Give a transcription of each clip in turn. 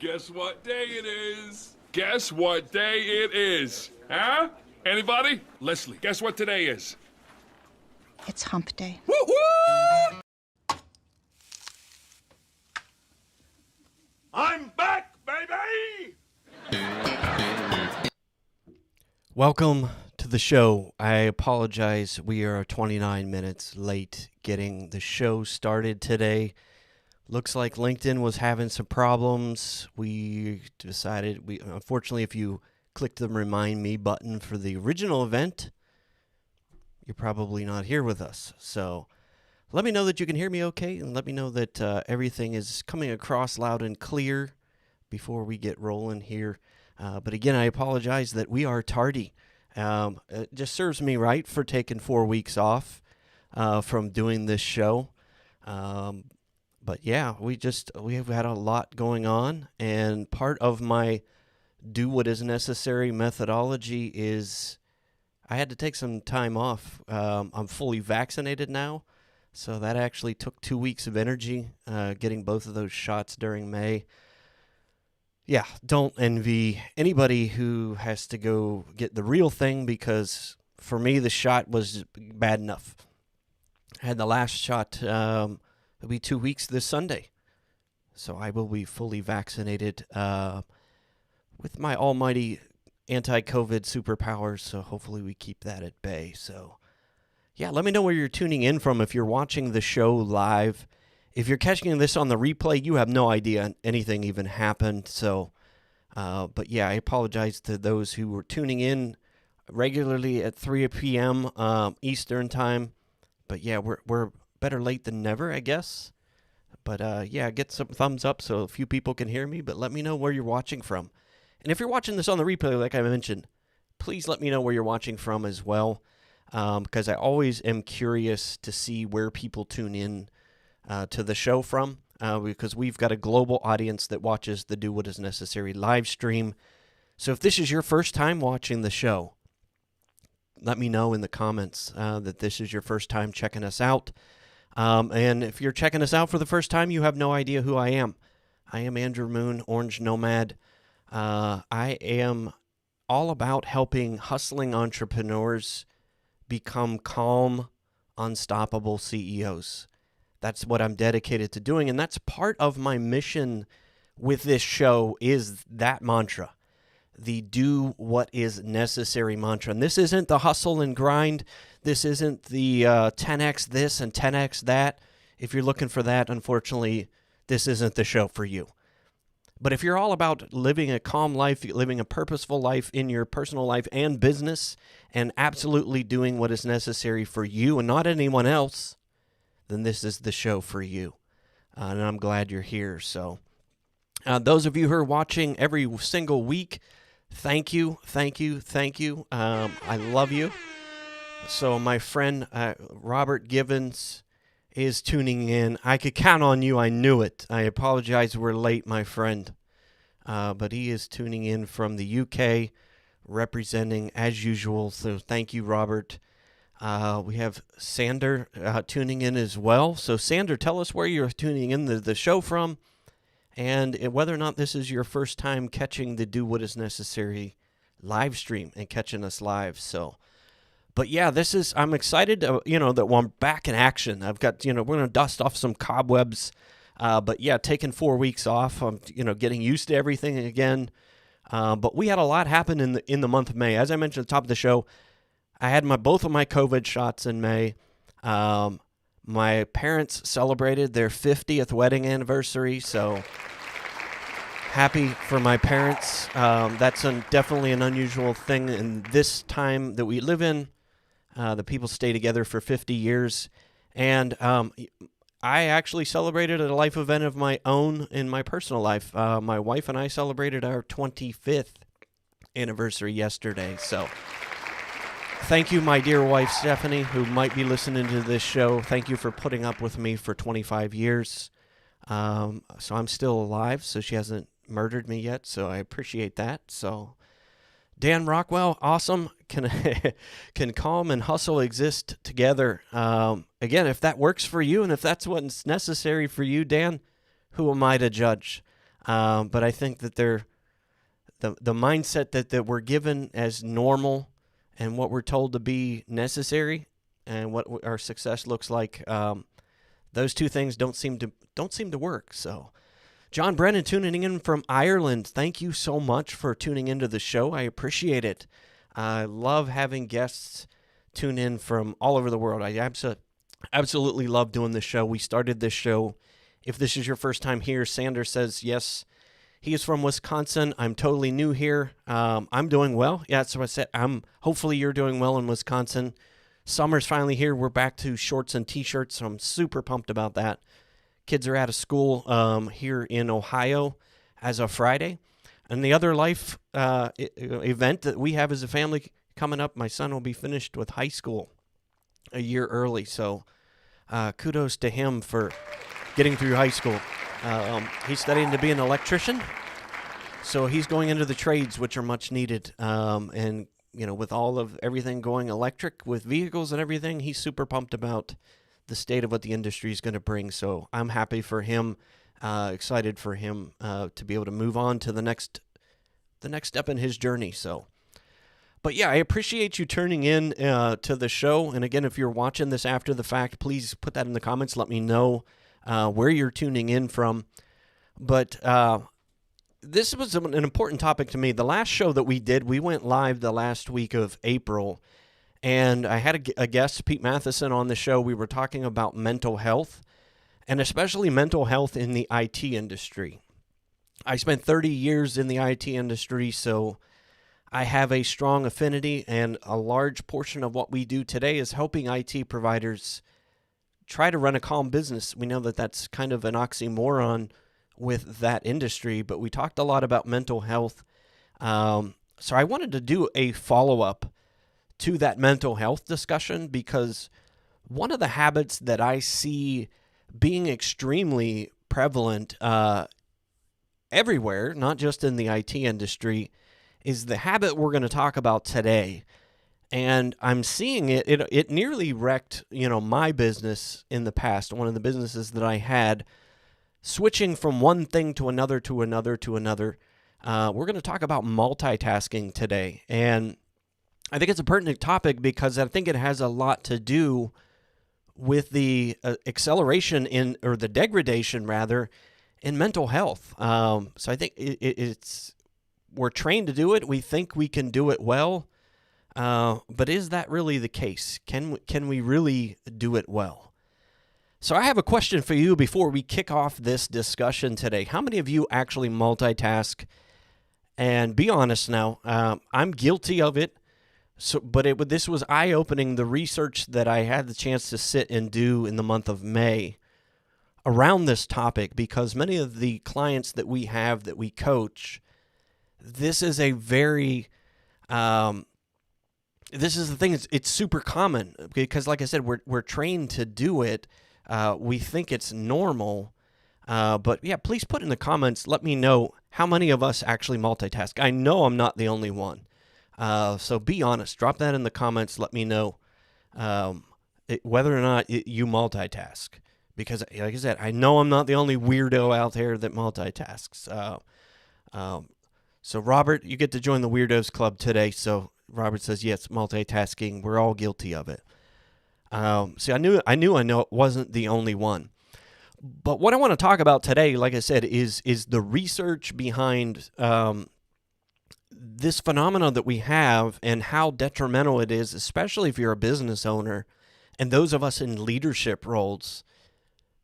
Guess what day it is? Guess what day it is? Huh? Anybody? Leslie, guess what today is? It's hump day. Woo-hoo! I'm back, baby! Welcome to the show. I apologize. We are 29 minutes late getting the show started today. Looks like LinkedIn was having some problems. We decided, unfortunately, if you clicked the Remind Me button for the original event, you're probably not here with us. So let me know that you can hear me okay, and let me know that everything is coming across loud and clear before we get rolling here. But again, I apologize that we are tardy. It just serves me right for taking 4 weeks off from doing this show. But yeah, we have had a lot going on, and part of my do what is necessary methodology is I had to take some time off. I'm fully vaccinated now, so that actually took 2 weeks of energy, getting both of those shots during May. Yeah, don't envy anybody who has to go get the real thing, because for me, the shot was bad enough. I had the last shot, it'll be 2 weeks this Sunday. So I will be fully vaccinated with my almighty anti-COVID superpowers, so hopefully we keep that at bay. So yeah, let me know where you're tuning in from if you're watching the show live. If you're catching this on the replay, you have no idea anything even happened. So, but yeah, I apologize to those who were tuning in regularly at 3 p.m. Eastern time. But yeah, we're better late than never, I guess. But yeah, get some thumbs up so a few people can hear me. But let me know where you're watching from. And if you're watching this on the replay, like I mentioned, please let me know where you're watching from as well. Because I always am curious to see where people tune in to the show from, because we've got a global audience that watches the Do What Is Necessary live stream. So if this is your first time watching the show, let me know in the comments that this is your first time checking us out. And if you're checking us out for the first time, you have no idea who I am. I am Andrew Moon, Orange Nomad. I am all about helping hustling entrepreneurs become calm, unstoppable CEOs. That's what I'm dedicated to doing, and that's part of my mission with this show is that mantra, the do what is necessary mantra. And this isn't the hustle and grind. This isn't the 10x this and 10x that. If you're looking for that, unfortunately, this isn't the show for you. But if you're all about living a calm life, living a purposeful life in your personal life and business, and absolutely doing what is necessary for you and not anyone else, then this is the show for you. And I'm glad you're here. So those of you who are watching every single week, thank you, thank you, thank you. I love you. So my friend Robert Givens is tuning in. I could count on you. I knew it. I apologize we're late, my friend. But he is tuning in from the UK, representing as usual. So thank you, Robert. We have Sander tuning in as well. So Sander, tell us where you're tuning in the show from, and whether or not this is your first time catching the Do What Is Necessary live stream and catching us live. So, but yeah, I'm excited, that I'm back in action. I've got, we're going to dust off some cobwebs. But yeah, taking 4 weeks off, I'm, getting used to everything again. But we had a lot happen in the month of May. As I mentioned at the top of the show, I had both of my COVID shots in May. My parents celebrated their 50th wedding anniversary, so happy for my parents. That's definitely an unusual thing in this time that we live in. The people stay together for 50 years. And I actually celebrated a life event of my own in my personal life. My wife and I celebrated our 25th anniversary yesterday. So thank you, my dear wife, Stephanie, who might be listening to this show. Thank you for putting up with me for 25 years. So I'm still alive, so she hasn't murdered me yet, so I appreciate that. So Dan Rockwell, awesome. Can calm and hustle exist together? Again, if that works for you and if that's what's necessary for you, Dan, who am I to judge? But I think that the mindset that we're given as normal and what we're told to be necessary and what our success looks like, those two things don't seem to work. So, John Brennan tuning in from Ireland, thank you so much for tuning into the show. I appreciate it. I love having guests tune in from all over the world. I absolutely love doing this show. We started this show. If this is your first time here, Sander says yes. He is from Wisconsin. I'm totally new here. I'm doing well. Yeah, that's what I said. Hopefully you're doing well in Wisconsin. Summer's finally here. We're back to shorts and T-shirts, so I'm super pumped about that. Kids are out of school here in Ohio as of Friday. And the other life event that we have as a family coming up, my son will be finished with high school a year early. So kudos to him for getting through high school. He's studying to be an electrician, so he's going into the trades, which are much needed. And, with all of everything going electric with vehicles and everything, he's super pumped about the state of what the industry is going to bring. So I'm happy for him, excited for him to be able to move on to the next step in his journey. So, but yeah, I appreciate you tuning in to the show. And again, if you're watching this after the fact, please put that in the comments. Let me know where you're tuning in from. But this was an important topic to me. The last show that we did, we went live the last week of April, and I had a guest, Pete Matheson, on the show. We were talking about mental health, and especially mental health in the IT industry. I spent 30 years in the IT industry, so I have a strong affinity, and a large portion of what we do today is helping IT providers try to run a calm business. We know that that's kind of an oxymoron with that industry, but we talked a lot about mental health. So I wanted to do a follow-up to that mental health discussion, because one of the habits that I see being extremely prevalent everywhere, not just in the IT industry, is the habit we're going to talk about today. And I'm seeing it nearly wrecked, my business in the past, one of the businesses that I had, switching from one thing to another to another to another. We're going to talk about multitasking today. And I think it's a pertinent topic because I think it has a lot to do with the acceleration or the degradation rather, in mental health. So I think we're trained to do it. We think we can do it well. But is that really the case? Can we really do it well? So I have a question for you before we kick off this discussion today. How many of you actually multitask? And be honest now, I'm guilty of it. But this was eye-opening, the research that I had the chance to sit and do in the month of May around this topic, because many of the clients that we have that we coach, this is a very... this is the thing, it's super common because, like I said, we're trained to do it. We think it's normal. But yeah, please put in the comments, let me know how many of us actually multitask. I know I'm not the only one. So be honest, drop that in the comments, let me know whether or not you multitask. Because, like I said, I know I'm not the only weirdo out there that multitasks. So Robert, you get to join the Weirdos Club today. So Robert says, yes, multitasking. We're all guilty of it. See, I knew it wasn't the only one. But what I want to talk about today, like I said, is the research behind this phenomenon that we have and how detrimental it is, especially if you're a business owner and those of us in leadership roles.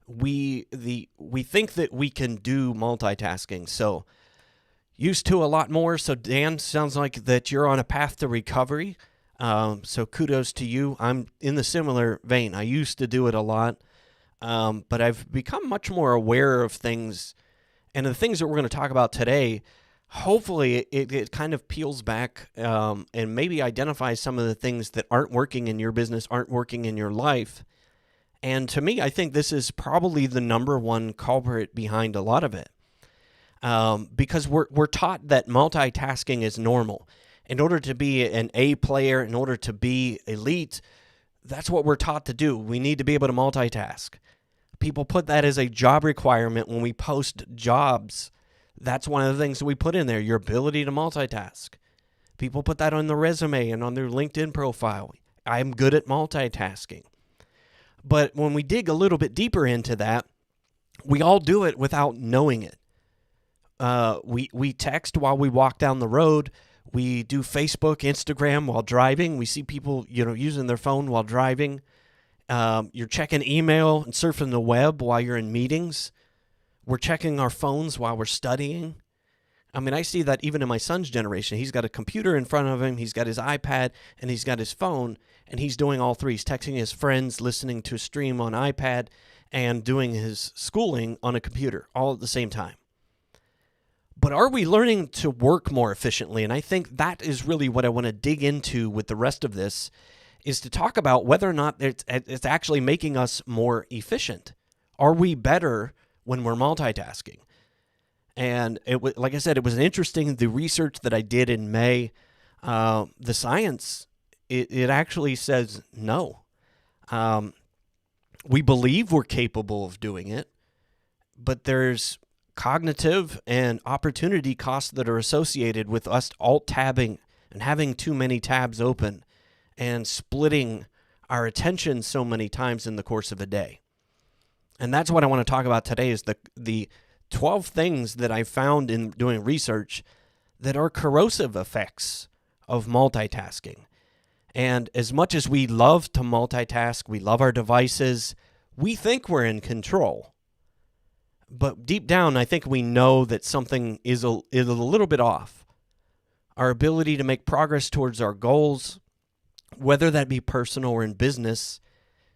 We think that we can do multitasking. So used to a lot more. So Dan, sounds like that you're on a path to recovery. So kudos to you. I'm in the similar vein. I used to do it a lot, but I've become much more aware of things. And the things that we're going to talk about today, hopefully it kind of peels back and maybe identifies some of the things that aren't working in your business, aren't working in your life. And to me, I think this is probably the number one culprit behind a lot of it. Because we're taught that multitasking is normal. In order to be an A player, in order to be elite, that's what we're taught to do. We need to be able to multitask. People put that as a job requirement when we post jobs That's one of the things that we put in there, your ability to multitask. People put that on their resume and on their LinkedIn profile. I'm good at multitasking. But when we dig a little bit deeper into that, we all do it without knowing it. We text while we walk down the road. We do Facebook, Instagram while driving. We see people, using their phone while driving. You're checking email and surfing the web while you're in meetings. We're checking our phones while we're studying. I mean, I see that even in my son's generation. He's got a computer in front of him, he's got his iPad, and he's got his phone, and he's doing all three. He's texting his friends, listening to a stream on iPad, and doing his schooling on a computer, all at the same time. But are we learning to work more efficiently? And I think that is really what I want to dig into with the rest of this, is to talk about whether or not it's actually making us more efficient. Are we better when we're multitasking? And like I said, it was interesting, the research that I did in May, the science, it actually says no. We believe we're capable of doing it, but there's cognitive and opportunity costs that are associated with us alt-tabbing and having too many tabs open and splitting our attention so many times in the course of a day. And that's what I want to talk about today, is the 12 things that I found in doing research that are corrosive effects of multitasking. And as much as we love to multitask, we love our devices, we think we're in control. But deep down, I think we know that something is a little bit off. Our ability to make progress towards our goals, whether that be personal or in business,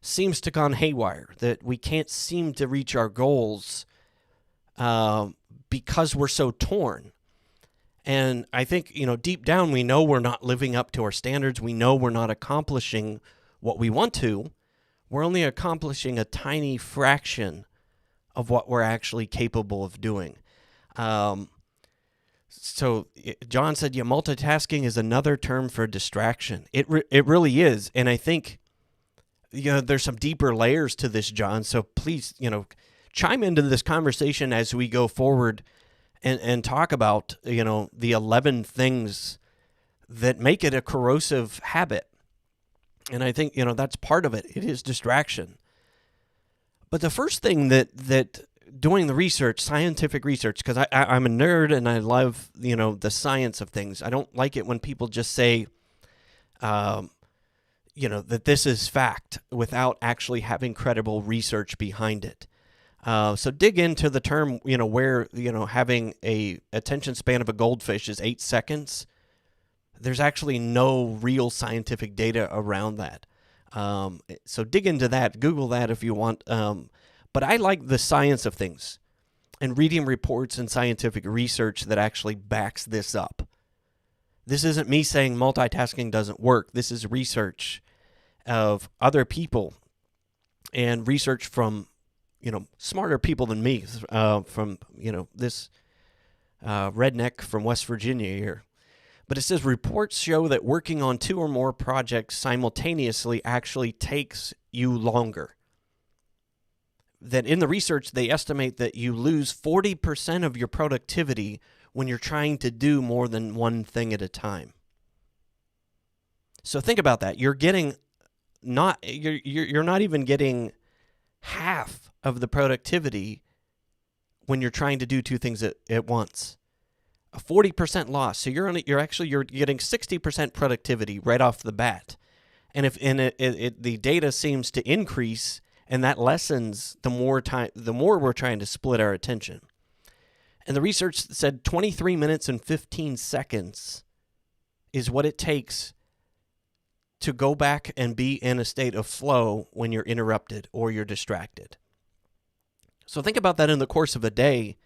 seems to gone haywire, that we can't seem to reach our goals because we're so torn. And I think, deep down, we know we're not living up to our standards. We know we're not accomplishing what we want to. We're only accomplishing a tiny fraction of what we're actually capable of doing. So John said, multitasking is another term for distraction. It really is. And I think, there's some deeper layers to this, John. So please, chime into this conversation as we go forward and talk about, the 11 things that make it a corrosive habit. And I think, that's part of it. It is distraction. But the first thing that doing the research, scientific research, because I'm a nerd and I love, the science of things. I don't like it when people just say, that this is fact without actually having credible research behind it. So dig into the term, where, having a attention span of a goldfish is 8 seconds. There's actually no real scientific data around that. So dig into that. Google that if you want. But I like the science of things and reading reports and scientific research that actually backs this up. This isn't me saying multitasking doesn't work. This is research of other people and research from, smarter people than me, from, this redneck from West Virginia here. But it says reports show that working on 2 or more projects simultaneously actually takes you longer. That in the research, they estimate that you lose 40% of your productivity when you're trying to do more than one thing at a time. So think about that. You're not even getting half of the productivity when you're trying to do 2 things at once. A 40% loss. So you're getting 60% productivity right off the bat. And the data seems to increase, and that lessens the more we're trying to split our attention. And the research said 23 minutes and 15 seconds is what it takes to go back and be in a state of flow when you're interrupted or you're distracted. So think about that in the course of a day.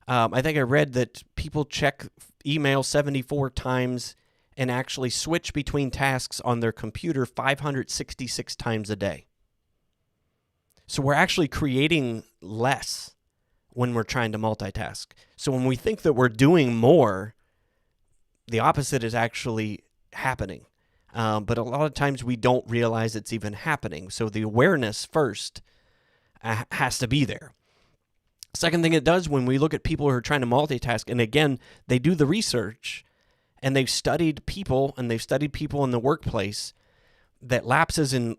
I think I read that people check email 74 times and actually switch between tasks on their computer 566 times a day. So we're actually creating less when we're trying to multitask. So when we think that we're doing more, the opposite is actually happening. But a lot of times we don't realize it's even happening. So the awareness first has to be there. Second thing it does when we look at people who are trying to multitask, and again, they do the research and they've studied people in the workplace, that lapses in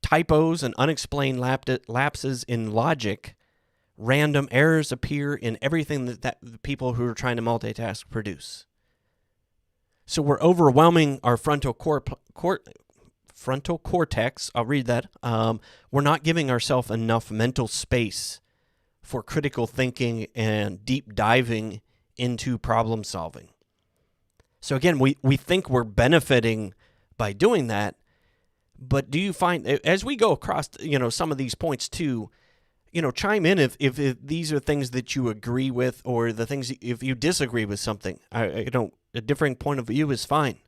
typos and unexplained lapses in logic, random errors appear in everything that the people who are trying to multitask produce. So we're overwhelming our frontal cortex. I'll read that. We're not giving ourselves enough mental space for critical thinking and deep diving into problem solving. So again, we think we're benefiting by doing that, but do you find, as we go across, some of these points too, chime in if these are things that you agree with, or the things, if you disagree with something. A differing point of view is fine.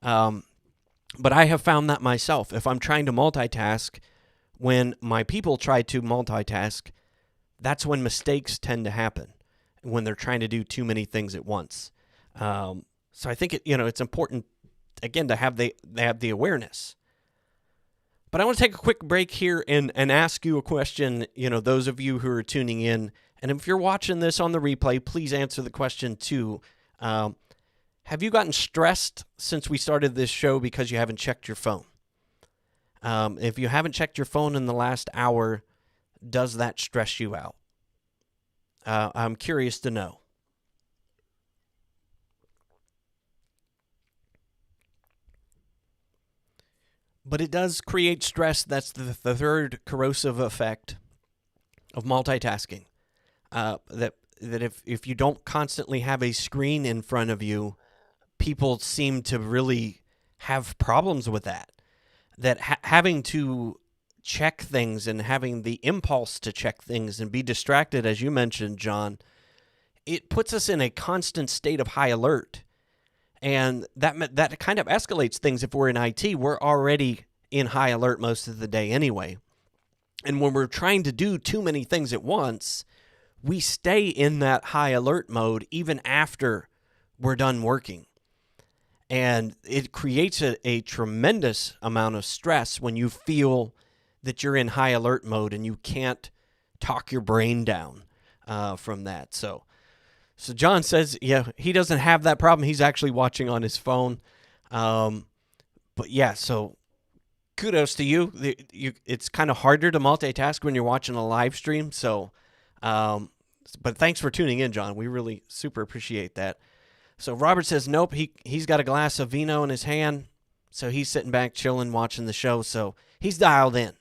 But I have found that myself. If I'm trying to multitask, when my people try to multitask, that's when mistakes tend to happen, when they're trying to do too many things at once. So I think it's important, again, to have the awareness. But I want to take a quick break here and ask you a question, those of you who are tuning in. And if you're watching this on the replay, please answer the question too. Have you gotten stressed since we started this show because you haven't checked your phone? If you haven't checked your phone in the last hour, does that stress you out? I'm curious to know. But it does create stress. That's the third corrosive effect of multitasking. That if you don't constantly have a screen in front of you, people seem to really have problems with that. That having to check things and having the impulse to check things and be distracted, as you mentioned, John, it puts us in a constant state of high alert. And that kind of escalates things. If we're in IT, we're already in high alert most of the day anyway. And when we're trying to do too many things at once, we stay in that high alert mode even after we're done working. And it creates a tremendous amount of stress when you feel that you're in high alert mode and you can't talk your brain down from that. So John says, yeah, he doesn't have that problem. He's actually watching on his phone. But yeah, so kudos to you. It's kind of harder to multitask when you're watching a live stream. So, but thanks for tuning in, John. We really super appreciate that. So Robert says, nope, he's got a glass of vino in his hand. So he's sitting back, chilling, watching the show. So he's dialed in.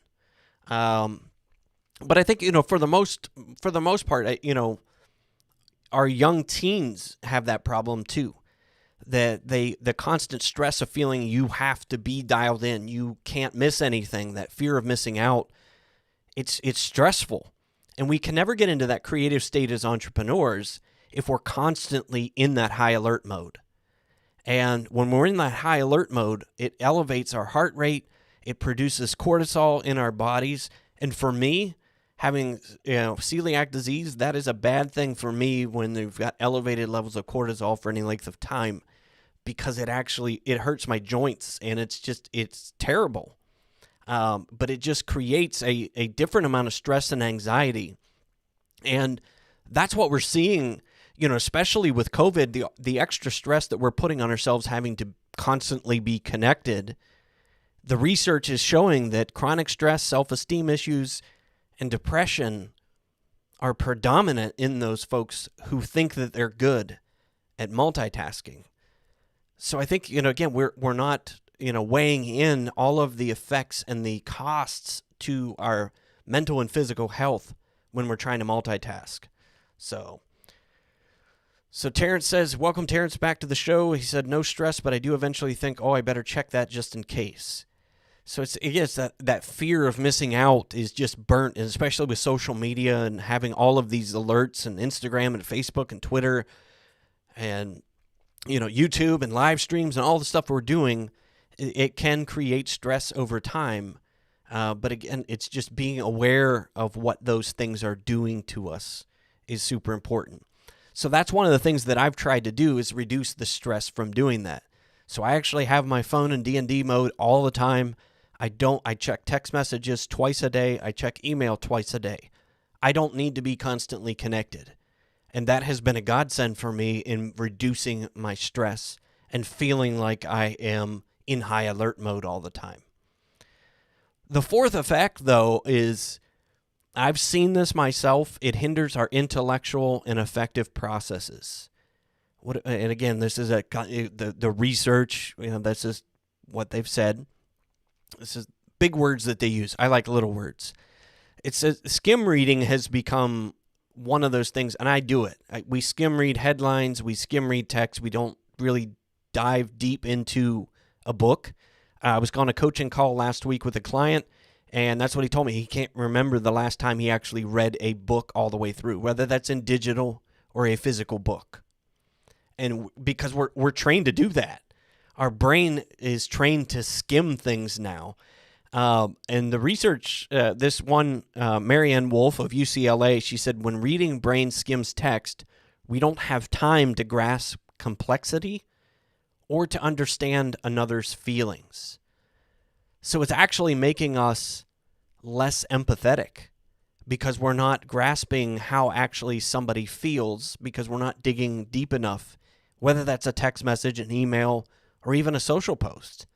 But I think, for the most part, our young teens have that problem too. That the constant stress of feeling you have to be dialed in, you can't miss anything, that fear of missing out, it's stressful. And we can never get into that creative state as entrepreneurs if we're constantly in that high alert mode. And when we're in that high alert mode, it elevates our heart rate, it produces cortisol in our bodies. And for me, having celiac disease, that is a bad thing for me when they've got elevated levels of cortisol for any length of time, because it hurts my joints, and it's terrible. But it just creates a different amount of stress and anxiety. And that's what we're seeing, especially with COVID, the extra stress that we're putting on ourselves, having to constantly be connected. The research is showing that chronic stress, self-esteem issues, and depression are predominant in those folks who think that they're good at multitasking. So I think, again, we're not, weighing in all of the effects and the costs to our mental and physical health when we're trying to multitask. So Terrence says, welcome, Terrence, back to the show. He said, no stress, but I do eventually think, I better check that just in case. So it's that fear of missing out is just burnt, and especially with social media and having all of these alerts and Instagram and Facebook and Twitter and YouTube and live streams and all the stuff we're doing. It can create stress over time. But again, it's just being aware of what those things are doing to us is super important. So that's one of the things that I've tried to do, is reduce the stress from doing that. So I actually have my phone in D&D mode all the time. I check text messages twice a day. I check email twice a day. I don't need to be constantly connected. And that has been a godsend for me in reducing my stress and feeling like I am in high alert mode all the time. The fourth effect, though, is I've seen this myself. It hinders our intellectual and effective processes. And again, this is the research. This is what they've said. This is big words that they use. I like little words. It says skim reading has become one of those things, and I do it. We skim read headlines. We skim read text. We don't really dive deep into a book. I was on a coaching call last week with a client, and that's what he told me. He can't remember the last time he actually read a book all the way through, whether that's in digital or a physical book. And because we're trained to do that. Our brain is trained to skim things now. And the research, this one, Marianne Wolf of UCLA, she said, when reading brain skims text, we don't have time to grasp complexity or to understand another's feelings. So it's actually making us less empathetic because we're not grasping how actually somebody feels because we're not digging deep enough, whether that's a text message, an email, or even a social post,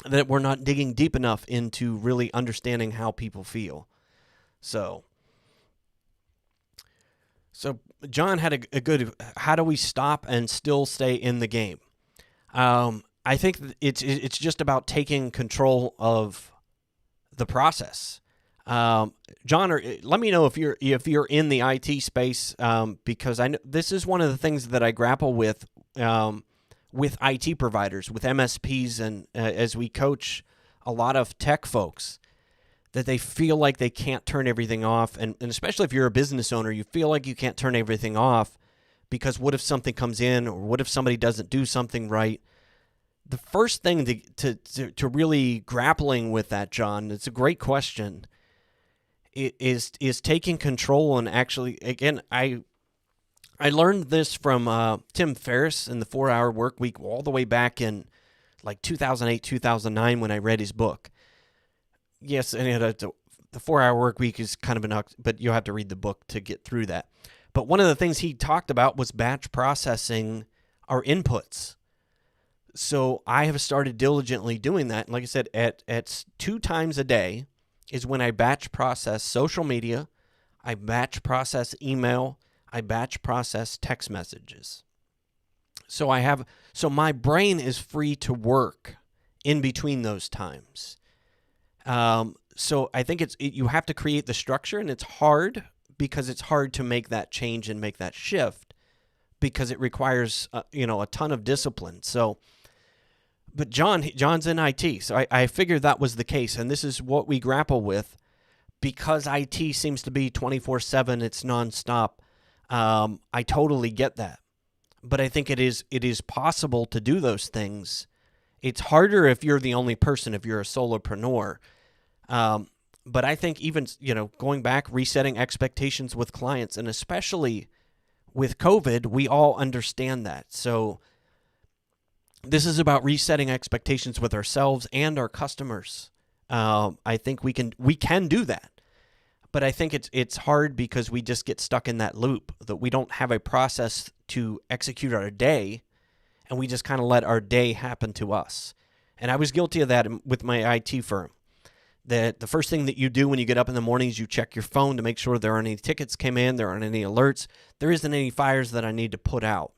that we're not digging deep enough into really understanding how people feel. So John had a good, how do we stop and still stay in the game? I think it's just about taking control of the process. John, let me know if you're in the IT space, because I know this is one of the things that I grapple with IT providers, with MSPs, and as we coach a lot of tech folks, that they feel like they can't turn everything off, and especially if you're a business owner, you feel like you can't turn everything off because what if something comes in, or what if somebody doesn't do something right? The first thing to really grappling with that, John, it's a great question, is taking control. And actually, again, I learned this from Tim Ferriss in the 4-Hour Work Week all the way back in like 2008, 2009 when I read his book. Yes, and the 4-Hour Work Week is kind of but you'll have to read the book to get through that. But one of the things he talked about was batch processing our inputs. So I have started diligently doing that. Like I said, at 2 times a day is when I batch process social media, I batch process email, I batch process text messages. So my brain is free to work in between those times. So I think you have to create the structure, and it's hard because it's hard to make that change and make that shift because it requires a ton of discipline. So, but John's in IT, so I figured that was the case, and this is what we grapple with because IT seems to be 24/7. It's nonstop. I totally get that, but I think it is possible to do those things. It's harder if you're the only person, if you're a solopreneur. But I think even, going back, resetting expectations with clients, and especially with COVID, we all understand that. So this is about resetting expectations with ourselves and our customers. I think we can do that. But I think it's hard because we just get stuck in that loop, that we don't have a process to execute our day, and we just kind of let our day happen to us. And I was guilty of that with my IT firm. That the first thing that you do when you get up in the morning is you check your phone to make sure there aren't any tickets came in, there aren't any alerts, there isn't any fires that I need to put out.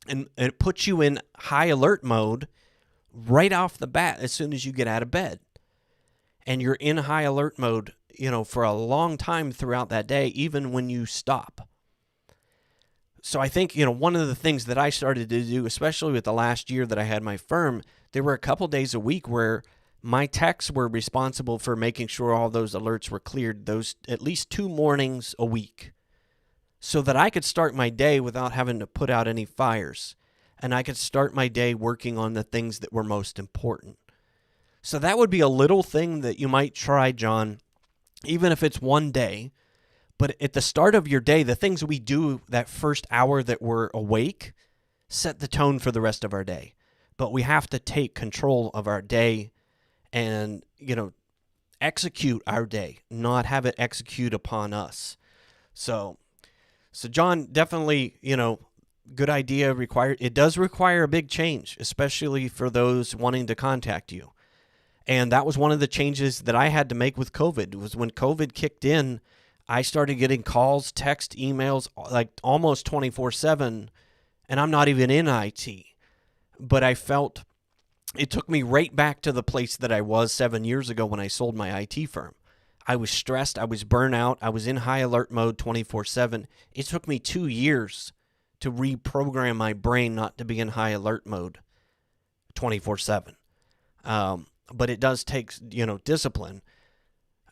And it puts you in high alert mode right off the bat as soon as you get out of bed. And you're in high alert mode, for a long time throughout that day, even when you stop. So I think, one of the things that I started to do, especially with the last year that I had my firm, there were a couple days a week where my techs were responsible for making sure all those alerts were cleared, those at least 2 mornings a week, so that I could start my day without having to put out any fires, and I could start my day working on the things that were most important. So that would be a little thing that you might try, John, even if it's one day. But at the start of your day, the things we do that first hour that we're awake set the tone for the rest of our day. But we have to take control of our day and, execute our day, not have it execute upon us. So John, definitely, good idea. It does require a big change, especially for those wanting to contact you. And that was one of the changes that I had to make with COVID. Was when COVID kicked in, I started getting calls, text, emails, like almost 24/7, and I'm not even in IT. But I felt it took me right back to the place that I was 7 years ago when I sold my IT firm. I was stressed. I was burnt out. I was in high alert mode 24/7. It took me 2 years to reprogram my brain not to be in high alert mode 24/7. But it does take, discipline.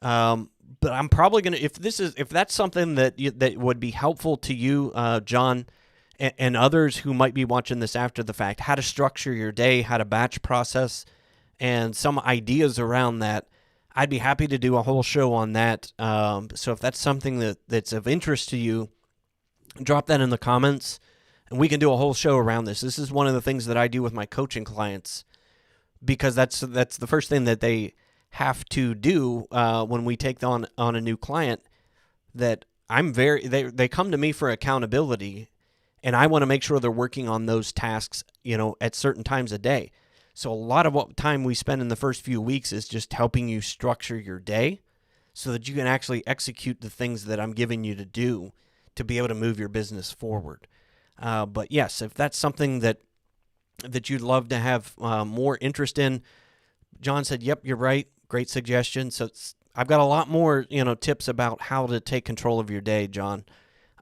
But I'm probably going to, if that's something that would be helpful to you, John, and others who might be watching this after the fact, how to structure your day, how to batch process, and some ideas around that, I'd be happy to do a whole show on that. So if that's something that's of interest to you, drop that in the comments, and we can do a whole show around this. This is one of the things that I do with my coaching clients, because that's the first thing that they have to do when we take on a new client. That they come to me for accountability, and I want to make sure they're working on those tasks, at certain times a day. So a lot of what time we spend in the first few weeks is just helping you structure your day so that you can actually execute the things that I'm giving you to do to be able to move your business forward. But yes, if that's something that you'd love to have more interest in, John said, yep, you're right. Great suggestion. So I've got a lot more, tips about how to take control of your day, John.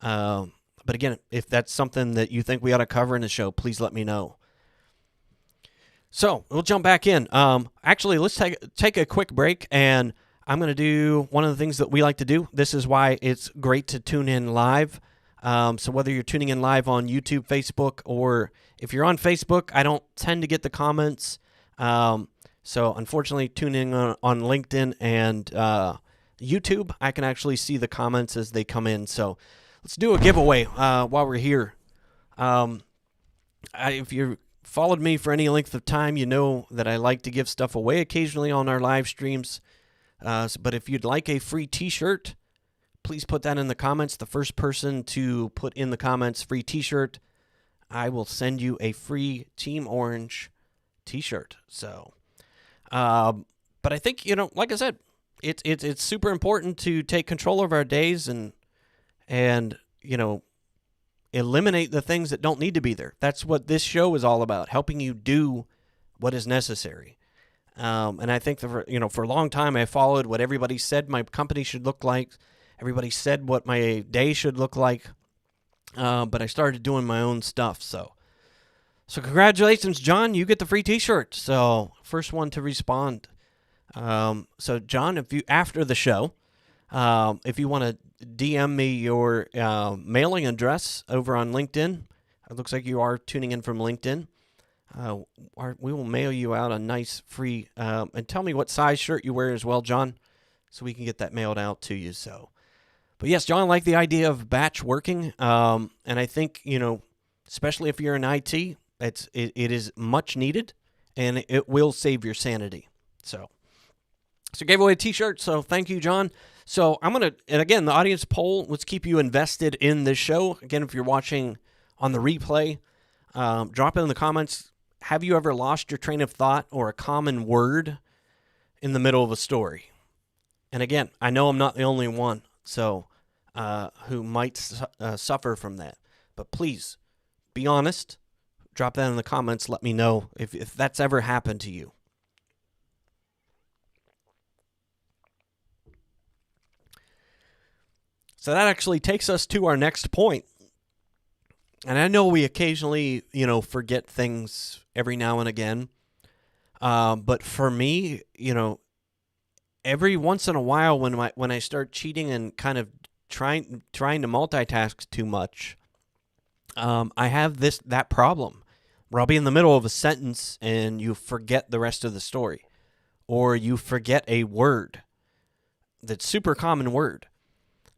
But again, if that's something that you think we ought to cover in the show, please let me know. So we'll jump back in. Actually, let's take a quick break, and I'm going to do one of the things that we like to do. This is why it's great to tune in live. So whether you're tuning in live on YouTube, Facebook, or if you're on Facebook, I don't tend to get the comments. So unfortunately, tuning in on LinkedIn and YouTube, I can actually see the comments as they come in. So let's do a giveaway while we're here. If you've followed me for any length of time, you know that I like to give stuff away occasionally on our live streams. But if you'd like a free t-shirt, please put that in the comments. The first person to put in the comments free t-shirt, I will send you a free Team Orange t-shirt. So, but I think, like I said, it's super important to take control of our days and eliminate the things that don't need to be there. That's what this show is all about, helping you do what is necessary. And I think for a long time, I followed what everybody said my company should look like. Everybody said what my day should look like. But I started doing my own stuff. So congratulations, John. You get the free t-shirt. So first one to respond. So John, if you, after the show, if you want to DM me your mailing address over on LinkedIn, it looks like you are tuning in from LinkedIn. We will mail you out a nice free, and tell me what size shirt you wear as well, John, so we can get that mailed out to you. So, but yes, John, I like the idea of batch working, and I think, especially if you're in IT, it is much needed, and it will save your sanity. So gave away a t-shirt, so thank you, John. So and again, the audience poll, let's keep you invested in this show. Again, if you're watching on the replay, drop it in the comments. Have you ever lost your train of thought or a common word in the middle of a story? And again, I know I'm not the only one, so who might suffer from that. But please, be honest. Drop that in the comments. Let me know if that's ever happened to you. So that actually takes us to our next point. And I know we occasionally, forget things every now and again. But for me, every once in a while when I start cheating and kind of trying to multitask too much, I have that problem where I'll be in the middle of a sentence and you forget the rest of the story, or you forget a word that's super common word.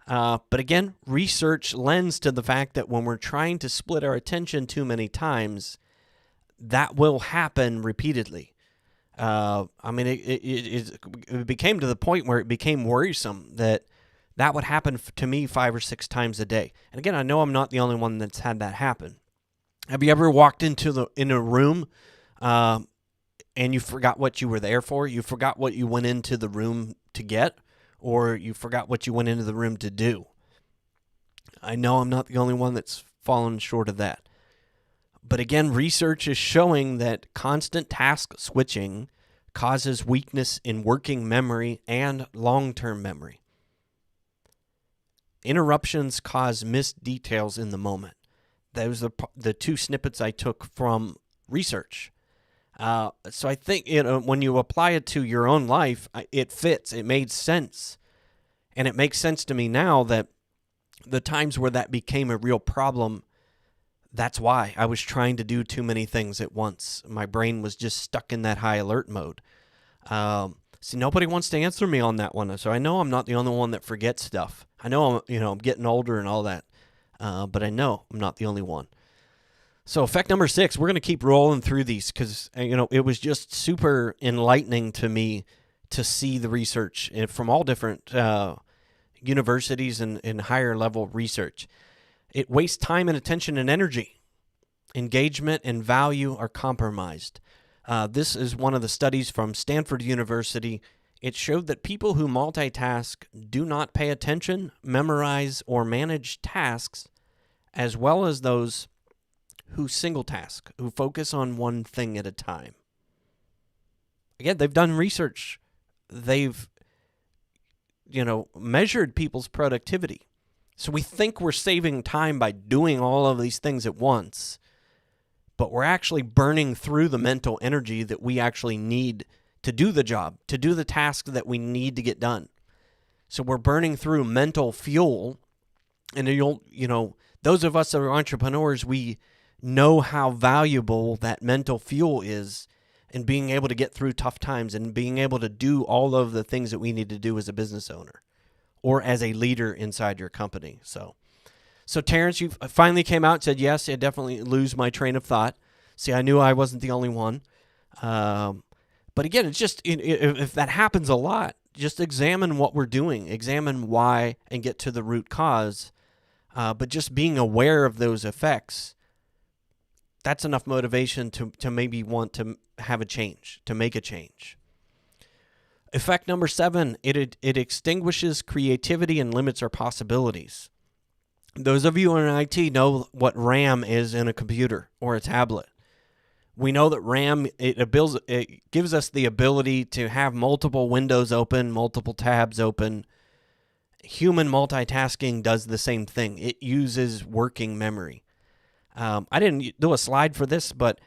But again, research lends to the fact that when we're trying to split our attention too many times, that will happen repeatedly. I mean, it became to the point where it became worrisome that would happen to me 5 or 6 times a day. And again, I know I'm not the only one that's had that happen. Have you ever walked in a room and you forgot what you were there for? You forgot what you went into the room to get, or you forgot what you went into the room to do? I know I'm not the only one that's fallen short of that. But again, research is showing that constant task switching causes weakness in working memory and long-term memory. Interruptions cause missed details in the moment. Those are the 2 snippets I took from research. So I think when you apply it to your own life, it fits. It made sense. And it makes sense to me now that the times where that became a real problem, that's why I was trying to do too many things at once. My brain was just stuck in that high alert mode. See, nobody wants to answer me on that one, so I know I'm not the only one that forgets stuff. I know I'm getting older and all that, but I know I'm not the only one. So effect number 6, we're going to keep rolling through these because it was just super enlightening to me to see the research from all different universities and higher level research. It wastes time and attention and energy. Engagement and value are compromised. This is one of the studies from Stanford University. It showed that people who multitask do not pay attention, memorize, or manage tasks as well as those who single task, who focus on one thing at a time. Again, they've done research. They've, measured people's productivity. So we think we're saving time by doing all of these things at once, but we're actually burning through the mental energy that we actually need to do the job, to do the task that we need to get done. So we're burning through mental fuel, and those of us that are entrepreneurs, we know how valuable that mental fuel is in being able to get through tough times and being able to do all of the things that we need to do as a business owner or as a leader inside your company. So Terrence, you finally came out and said, yes, I definitely lose my train of thought. See, I knew I wasn't the only one. But again, it's just, if that happens a lot, just examine what we're doing, examine why, and get to the root cause. But just being aware of those effects, that's enough motivation to maybe want to have a change, to make a change. Effect number 7, it extinguishes creativity and limits our possibilities. Those of you in IT know what RAM is in a computer or a tablet. We know that RAM, it gives us the ability to have multiple windows open, multiple tabs open. Human multitasking does the same thing. It uses working memory. I didn't do a slide for this, but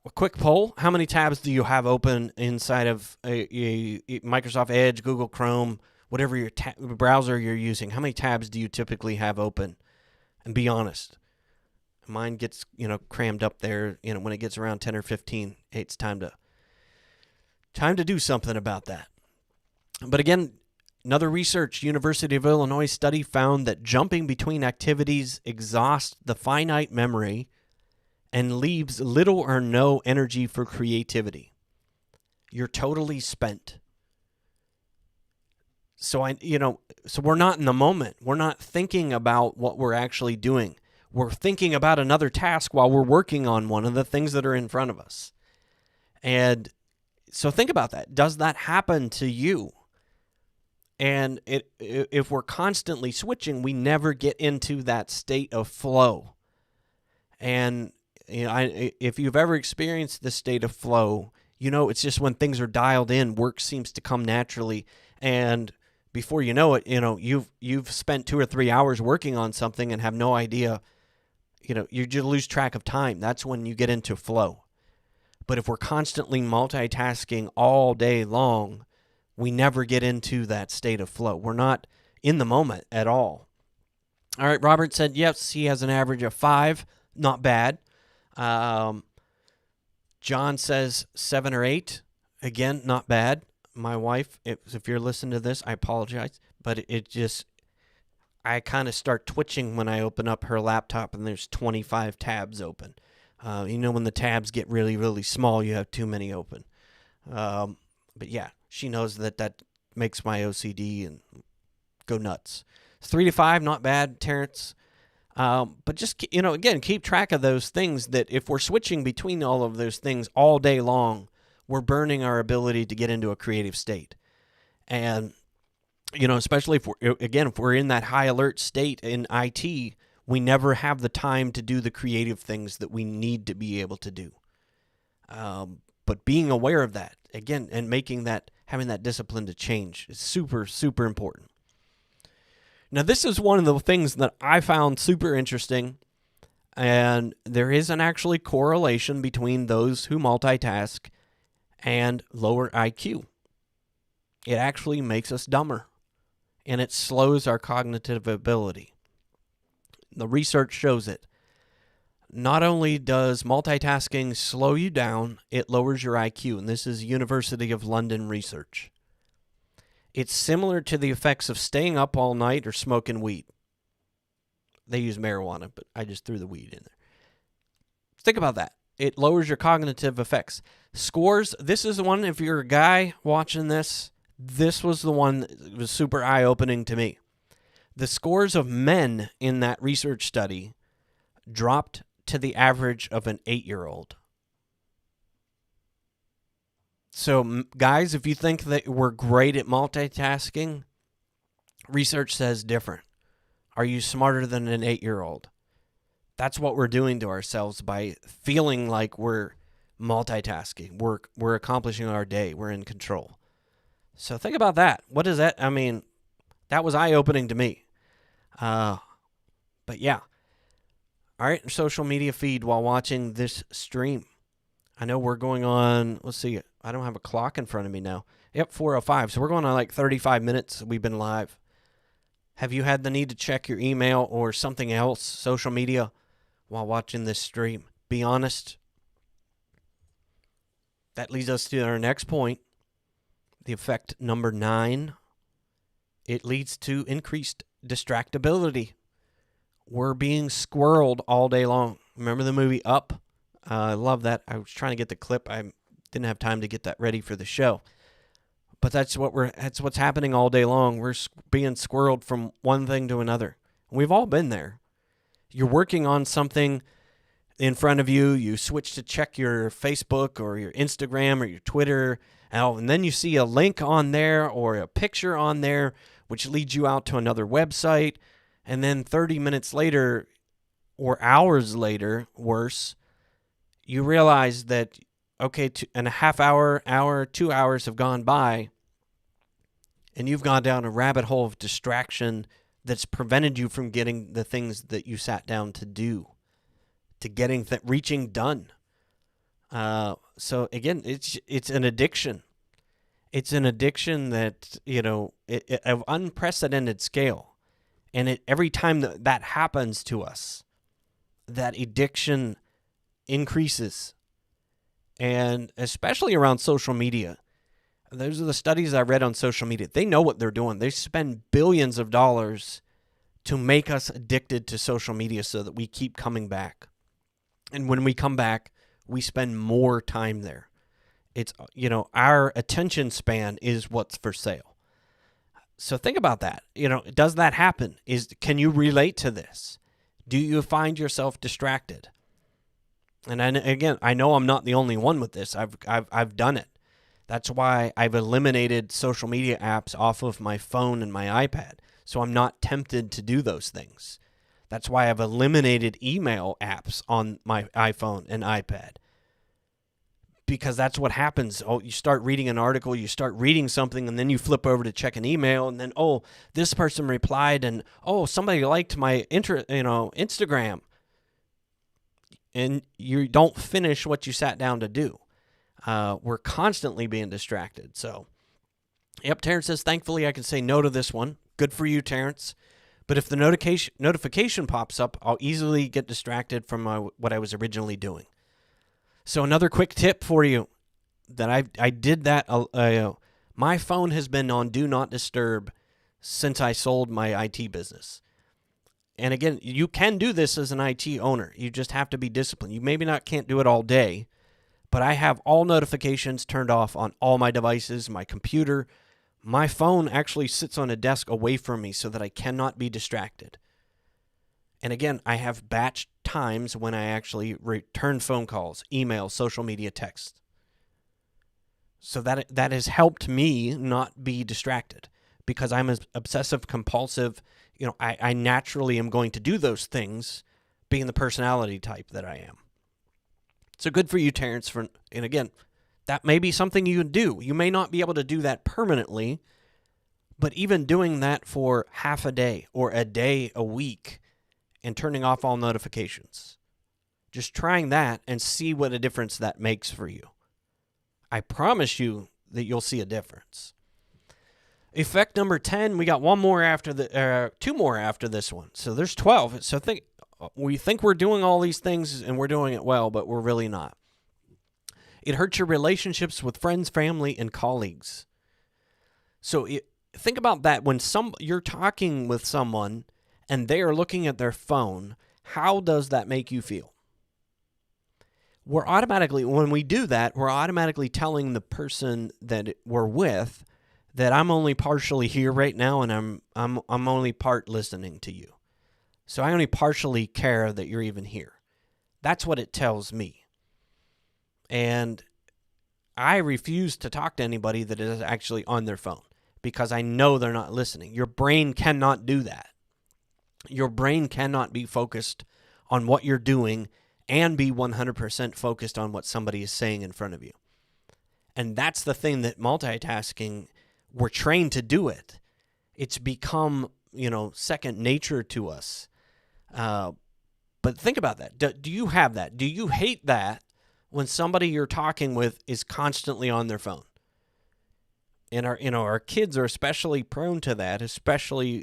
a quick poll. How many tabs do you have open inside of a Microsoft Edge, Google Chrome, whatever your browser you're using? How many tabs do you typically have open? And be honest. Mine gets, crammed up there, when it gets around 10 or 15, it's time to do something about that. But again, another research, University of Illinois study found that jumping between activities exhausts the finite memory and leaves little or no energy for creativity. You're totally spent. So we're not in the moment. We're not thinking about what we're actually doing. We're thinking about another task while we're working on one of the things that are in front of us. And so think about that. Does that happen to you? And if we're constantly switching, we never get into that state of flow. And if you've ever experienced this state of flow, it's just when things are dialed in, work seems to come naturally. And before you know it, you've spent 2 or 3 hours working on something and have no idea. You just lose track of time. That's when you get into flow. But if we're constantly multitasking all day long, we never get into that state of flow. We're not in the moment at all. All right, Robert said, yes, he has an average of 5. Not bad. John says 7 or 8. Again, not bad. My wife, if you're listening to this, I apologize. But I kind of start twitching when I open up her laptop and there's 25 tabs open. When the tabs get really, really small, you have too many open. But yeah, she knows that makes my OCD and go nuts. 3 to 5, not bad, Terrence. But just, again, keep track of those things that if we're switching between all of those things all day long, we're burning our ability to get into a creative state. And, especially if we're in that high alert state in IT, we never have the time to do the creative things that we need to be able to do. But being aware of that, again, and having that discipline to change is super, super important. Now, this is one of the things that I found super interesting, and there is an actually correlation between those who multitask and lower IQ. It actually makes us dumber, and it slows our cognitive ability. The research shows it. Not only does multitasking slow you down, it lowers your IQ, and this is University of London research. It's similar to the effects of staying up all night or smoking weed. They use marijuana, but I just threw the weed in there. Think about that. It lowers your cognitive effects. Scores, this is the one, if you're a guy watching this was the one that was super eye-opening to me. The scores of men in that research study dropped to the average of an 8-year-old. So, guys, if you think that we're great at multitasking, research says different. Are you smarter than an 8-year-old? That's what we're doing to ourselves by feeling like we're multitasking. We're accomplishing our day. We're in control. So think about that. What is that? I mean, that was eye-opening to me. But yeah. All right, social media feed while watching this stream. I know we're going on, let's see, I don't have a clock in front of me now. Yep, 4:05. So we're going on like 35 minutes we've been live. Have you had the need to check your email or something else, social media, while watching this stream? Be honest. That leads us to our next point, the effect number 9. It leads to increased distractibility. We're being squirreled all day long. Remember the movie Up? I love that. I was trying to get the clip. I didn't have time to get that ready for the show. But that's what's happening all day long. We're being squirreled from one thing to another. We've all been there. You're working on something in front of you. You switch to check your Facebook or your Instagram or your Twitter. And then you see a link on there or a picture on there, which leads you out to another website. And then 30 minutes later or hours later, worse, you realize that, okay, 2.5 hour, 2 hours have gone by, and you've gone down a rabbit hole of distraction that's prevented you from getting the things that you sat down to do, to getting reaching done. So again, it's an addiction. It's an addiction that, of unprecedented scale. And every time that happens to us, that addiction increases. And especially around social media. Those are the studies I read on social media. They know what they're doing. They spend billions of dollars to make us addicted to social media so that we keep coming back. And when we come back, we spend more time there. It's, our attention span is what's for sale. So think about that. Does that happen? Can you relate to this? Do you find yourself distracted? And again, I know I'm not the only one with this. I've done it. That's why I've eliminated social media apps off of my phone and my iPad, so I'm not tempted to do those things. That's why I've eliminated email apps on my iPhone and iPad. Because that's what happens. Oh, you start reading an article, you start reading something, and then you flip over to check an email, and then, this person replied, and, somebody liked my Instagram. And you don't finish what you sat down to do. We're constantly being distracted. So, yep, Terrence says, thankfully I can say no to this one. Good for you, Terrence. But if the notification pops up, I'll easily get distracted from what I was originally doing. So another quick tip for you that I did that. My phone has been on Do Not Disturb since I sold my IT business. And again, you can do this as an IT owner. You just have to be disciplined. You maybe can't do it all day, but I have all notifications turned off on all my devices, my computer. My phone actually sits on a desk away from me so that I cannot be distracted. And again, I have batch times when I actually return phone calls, emails, social media, texts. So that has helped me not be distracted because I'm an obsessive compulsive. I naturally am going to do those things being the personality type that I am. So good for you, Terrence. And again, that may be something you can do. You may not be able to do that permanently, but even doing that for half a day or a day a week and turning off all notifications. Just trying that and see what a difference that makes for you. I promise you that you'll see a difference. Effect number 10, we got two more after this one. So there's 12. So we think we're doing all these things and we're doing it well, but we're really not. It hurts your relationships with friends, family, and colleagues. So think about that when you're talking with someone and they are looking at their phone. How does that make you feel? When we do that, we're automatically telling the person that we're with that I'm only partially here right now and I'm only part listening to you. So I only partially care that you're even here. That's what it tells me. And I refuse to talk to anybody that is actually on their phone because I know they're not listening. Your brain cannot do that. Your brain cannot be focused on what you're doing and be 100% focused on what somebody is saying in front of you. And that's the thing that multitasking, we're trained to do it. It's become, second nature to us. But think about that. Do you have that? Do you hate that when somebody you're talking with is constantly on their phone? And our kids are especially prone to that, especially,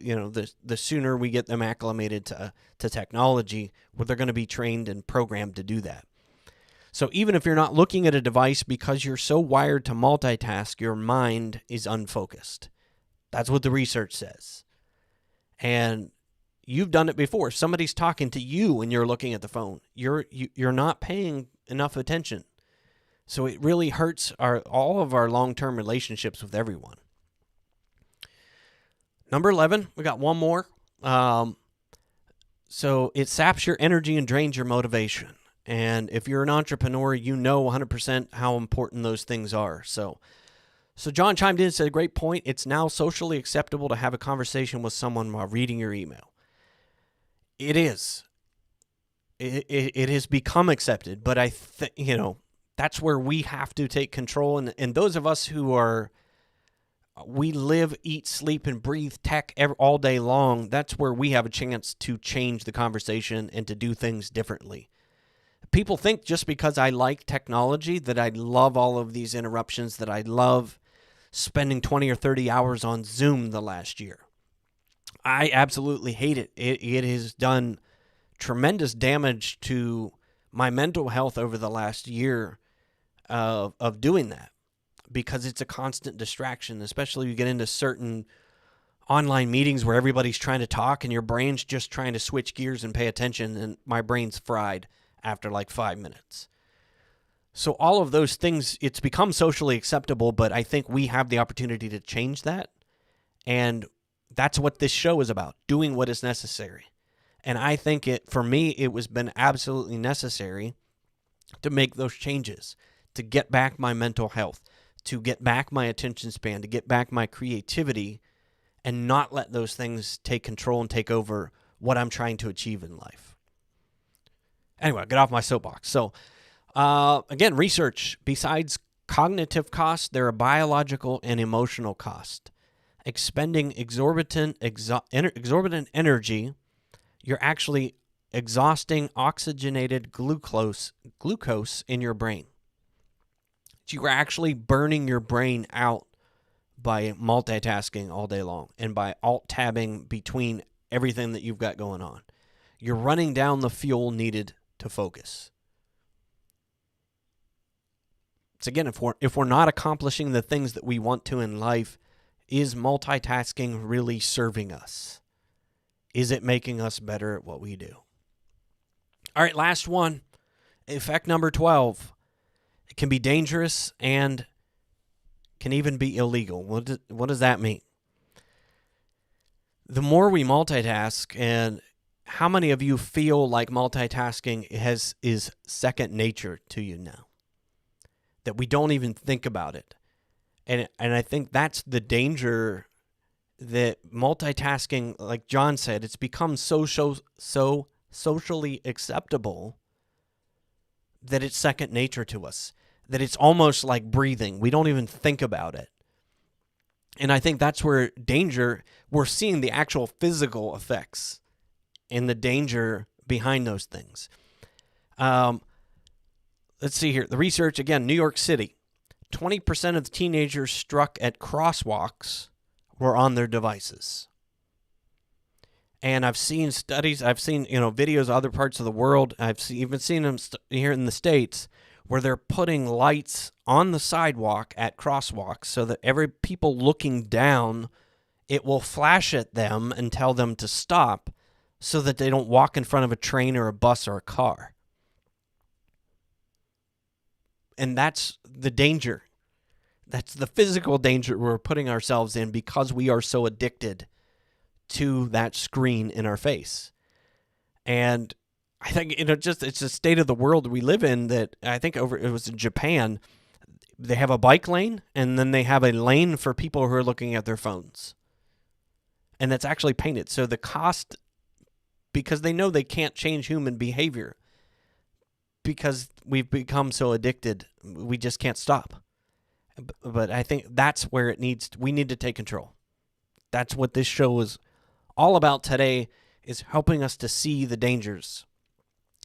the sooner we get them acclimated to technology, where they're going to be trained and programmed to do that. So even if you're not looking at a device because you're so wired to multitask, your mind is unfocused. That's what the research says. And you've done it before. Somebody's talking to you and you're looking at the phone. You're not paying enough attention. So it really hurts all of our long-term relationships with everyone. Number 11, we got one more. So it saps your energy and drains your motivation. And if you're an entrepreneur, you know 100% how important those things are. So John chimed in and said, a great point. It's now socially acceptable to have a conversation with someone while reading your email. It is. It has become accepted, but that's where we have to take control. And those of us we live, eat, sleep, and breathe tech all day long, that's where we have a chance to change the conversation and to do things differently. People think just because I like technology that I love all of these interruptions, that I love spending 20 or 30 hours on Zoom the last year. I absolutely hate it. It has done tremendous damage to my mental health over the last year of doing that, because it's a constant distraction, especially you get into certain online meetings where everybody's trying to talk and your brain's just trying to switch gears and pay attention, and my brain's fried after like 5 minutes. So all of those things, it's become socially acceptable, but I think we have the opportunity to change that. And that's what this show is about, doing what is necessary. And I think for me, it was been absolutely necessary to make those changes, to get back my mental health, to get back my attention span, to get back my creativity, and not let those things take control and take over what I'm trying to achieve in life. Anyway, get off my soapbox. So, again, research. Besides cognitive costs, there are biological and emotional costs. Expending exorbitant energy, you're actually exhausting oxygenated glucose in your brain. So you're actually burning your brain out by multitasking all day long and by alt-tabbing between everything that you've got going on. You're running down the fuel needed to focus. So again, if we're not accomplishing the things that we want to in life, is multitasking really serving us? Is it making us better at what we do? All right, last one. Effect number 12. can be dangerous and can even be illegal. What does that mean? The more we multitask, and how many of you feel like multitasking is second nature to you now? That we don't even think about it. And I think that's the danger, that multitasking, like John said, it's become so socially acceptable that it's second nature to us, that it's almost like breathing. We don't even think about it. And I think that's where we're seeing the actual physical effects and the danger behind those things. Let's see here. The research, again, New York City. 20% of the teenagers struck at crosswalks were on their devices. And I've seen studies, I've seen videos of other parts of the world. Even seen them here in the States, where they're putting lights on the sidewalk at crosswalks so that every people looking down, it will flash at them and tell them to stop so that they don't walk in front of a train or a bus or a car. And that's the danger. That's the physical danger we're putting ourselves in because we are so addicted to that screen in our face. And I think it's a state of the world we live in, that I think it was in Japan, they have a bike lane and then they have a lane for people who are looking at their phones. And that's actually painted. So the cost, because they know they can't change human behavior, because we've become so addicted, we just can't stop. But I think that's where we need to take control. That's what this show is all about today, is helping us to see the dangers.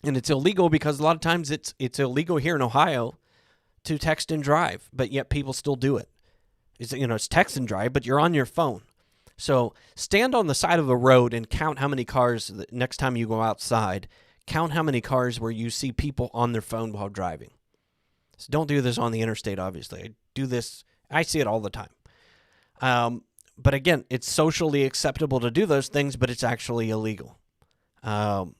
And it's illegal because a lot of times it's illegal here in Ohio to text and drive, but yet people still do it. It's text and drive, but you're on your phone. So stand on the side of the road and count how many cars, next time you go outside, count how many cars where you see people on their phone while driving. So don't do this on the interstate, obviously. I see it all the time. But again, it's socially acceptable to do those things, but it's actually illegal. So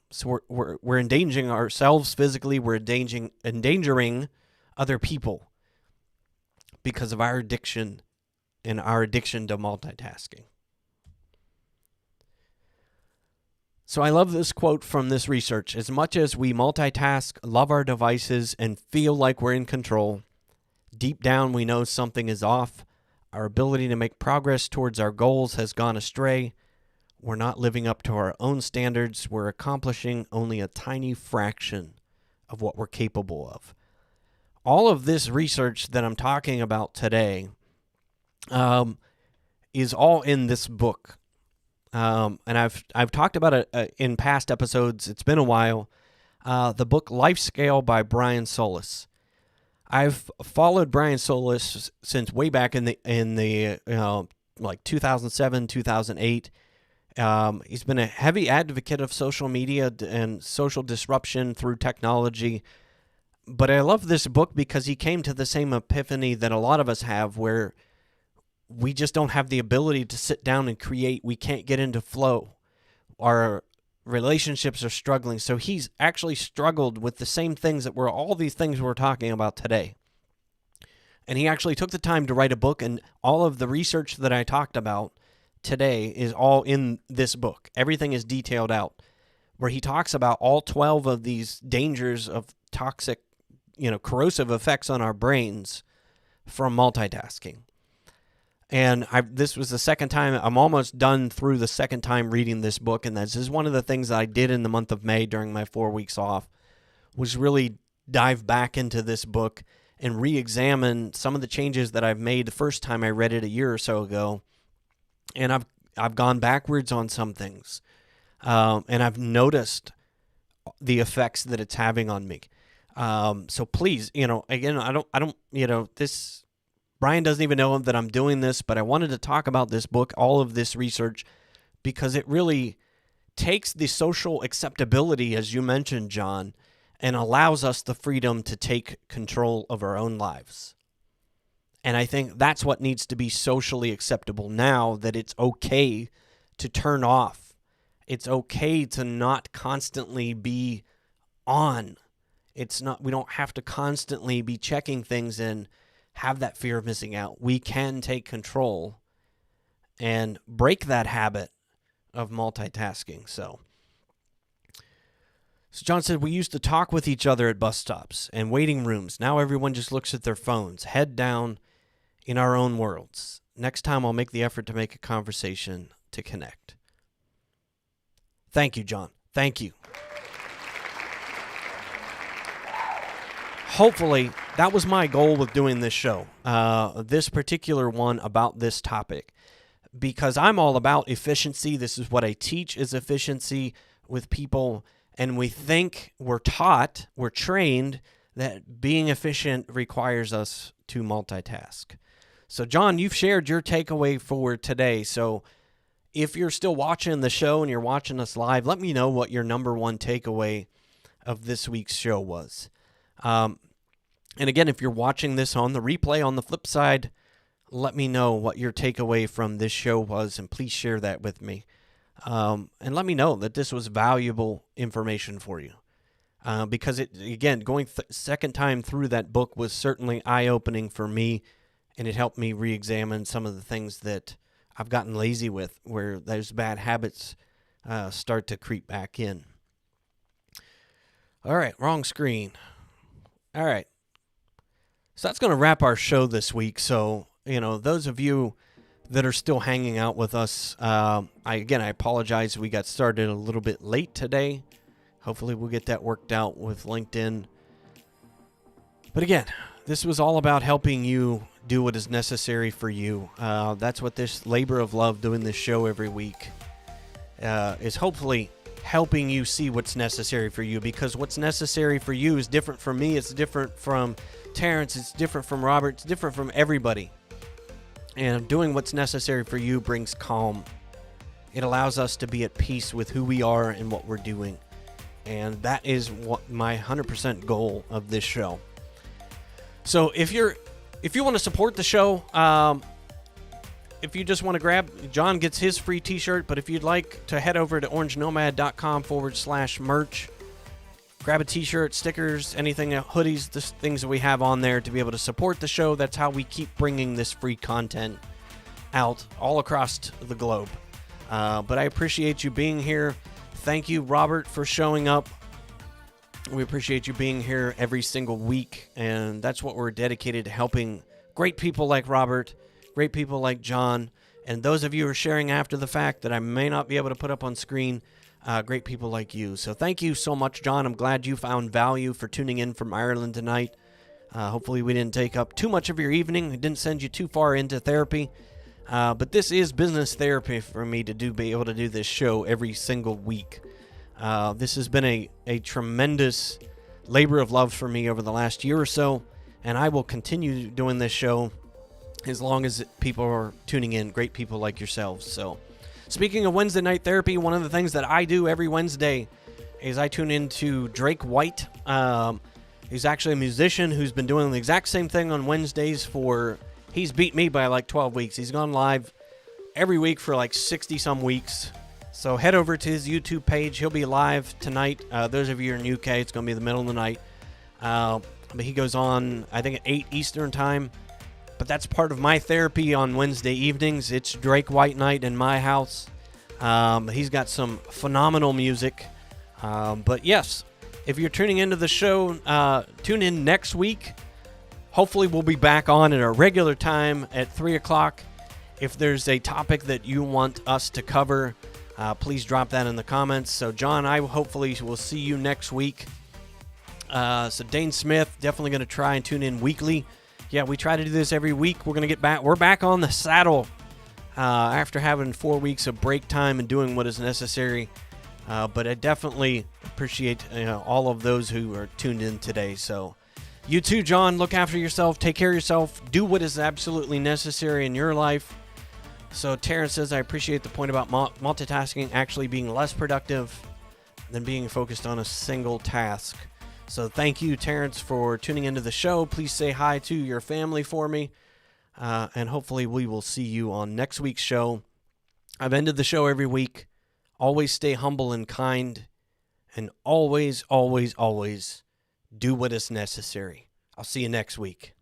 we're endangering ourselves physically. We're endangering other people because of our addiction and our addiction to multitasking. So I love this quote from this research. As much as we multitask, love our devices, and feel like we're in control, deep down we know something is off. Our ability to make progress towards our goals has gone astray. We're not living up to our own standards. We're accomplishing only a tiny fraction of what we're capable of. All of this research that I'm talking about today is all in this book. And I've talked about it in past episodes. It's been a while. The book LifeScale by Brian Solis. I've followed Brian Solis since way back in the like 2007, 2008. He's been a heavy advocate of social media and social disruption through technology. But I love this book because he came to the same epiphany that a lot of us have, where we just don't have the ability to sit down and create. We can't get into flow. Our relationships are struggling. So he's actually struggled with the same things that all these things we're talking about today. And he actually took the time to write a book, and all of the research that I talked about today is all in this book. Everything is detailed out, where he talks about all 12 of these dangers of toxic, corrosive effects on our brains from multitasking. And this was the second time. I'm almost done through the second time reading this book, and this is one of the things that I did in the month of May during my 4 weeks off, was really dive back into this book and re-examine some of the changes that I've made the first time I read it a year or so ago. And I've gone backwards on some things, and I've noticed the effects that it's having on me. So please, again, I don't, this. Brian doesn't even know that I'm doing this, but I wanted to talk about this book, all of this research, because it really takes the social acceptability, as you mentioned, John, and allows us the freedom to take control of our own lives. And I think that's what needs to be socially acceptable now, that it's okay to turn off. It's okay to not constantly be on. We don't have to constantly be checking things and have that fear of missing out. We can take control and break that habit of multitasking. So John said, we used to talk with each other at bus stops and waiting rooms. Now everyone just looks at their phones, head down in our own worlds. Next time I'll make the effort to make a conversation to connect. Thank you, John. Thank you. Hopefully, that was my goal with doing this show, this particular one about this topic, because I'm all about efficiency. This is what I teach, is efficiency with people. And we think, we're taught, we're trained that being efficient requires us to multitask. So, John, you've shared your takeaway for today. So, if you're still watching the show and you're watching us live, let me know what your number one takeaway of this week's show was. And again, if you're watching this on the replay on the flip side, let me know what your takeaway from this show was, and please share that with me. And let me know that this was valuable information for you. Because, going second time through that book was certainly eye-opening for me, and it helped me re-examine some of the things that I've gotten lazy with, where those bad habits start to creep back in. All right, wrong screen. All right. So that's going to wrap our show this week. So, those of you that are still hanging out with us, I apologize. We got started a little bit late today. Hopefully we'll get that worked out with LinkedIn. But again, this was all about helping you do what is necessary for you. That's what this labor of love, doing this show every week, is hopefully helping you see what's necessary for you, because what's necessary for you is different from me. It's different from Terrence. It's different from Robert. It's different from everybody. And doing what's necessary for you brings calm. It allows us to be at peace with who we are and what we're doing. And that is what my 100% goal of this show. So if you want to support the show, if you just want to grab, John gets his free t-shirt, but if you'd like to head over to orangenomad.com/merch, grab a t-shirt, stickers, anything, hoodies, the things that we have on there to be able to support the show. That's how we keep bringing this free content out all across the globe. But I appreciate you being here. Thank you, Robert, for showing up. We appreciate you being here every single week, and that's what we're dedicated to, helping great people like Robert, great people like John, and those of you who are sharing after the fact that I may not be able to put up on screen, great people like you. So thank you so much, John. I'm glad you found value for tuning in from Ireland tonight. Hopefully we didn't take up too much of your evening. We didn't send you too far into therapy. But this is business therapy for me to be able to do this show every single week. This has been a tremendous labor of love for me over the last year or so, and I will continue doing this show as long as people are tuning in, great people like yourselves. So, speaking of Wednesday night therapy, one of the things that I do every Wednesday is I tune into Drake White. He's actually a musician who's been doing the exact same thing on Wednesdays he's beat me by like 12 weeks. He's gone live every week for like 60-some weeks. So head over to his YouTube page. He'll be live tonight. Those of you who are in UK, it's going to be the middle of the night. But he goes on, I think, at 8 Eastern time. But that's part of my therapy on Wednesday evenings. It's Drake White night in my house. He's got some phenomenal music. But yes, if you're tuning into the show, tune in next week. Hopefully we'll be back on at our regular time at 3 o'clock. If there's a topic that you want us to cover, please drop that in the comments. So, John, I hopefully will see you next week. So, Dane Smith, definitely going to try and tune in weekly. Yeah, we try to do this every week. We're going to get back. We're back on the saddle after having 4 weeks of break time and doing what is necessary. But I definitely appreciate all of those who are tuned in today. So, you too, John, look after yourself. Take care of yourself. Do what is absolutely necessary in your life. So Terrence says, I appreciate the point about multitasking actually being less productive than being focused on a single task. So thank you, Terrence, for tuning into the show. Please say hi to your family for me. And hopefully we will see you on next week's show. I've ended the show every week. Always stay humble and kind. And always, always, always do what is necessary. I'll see you next week.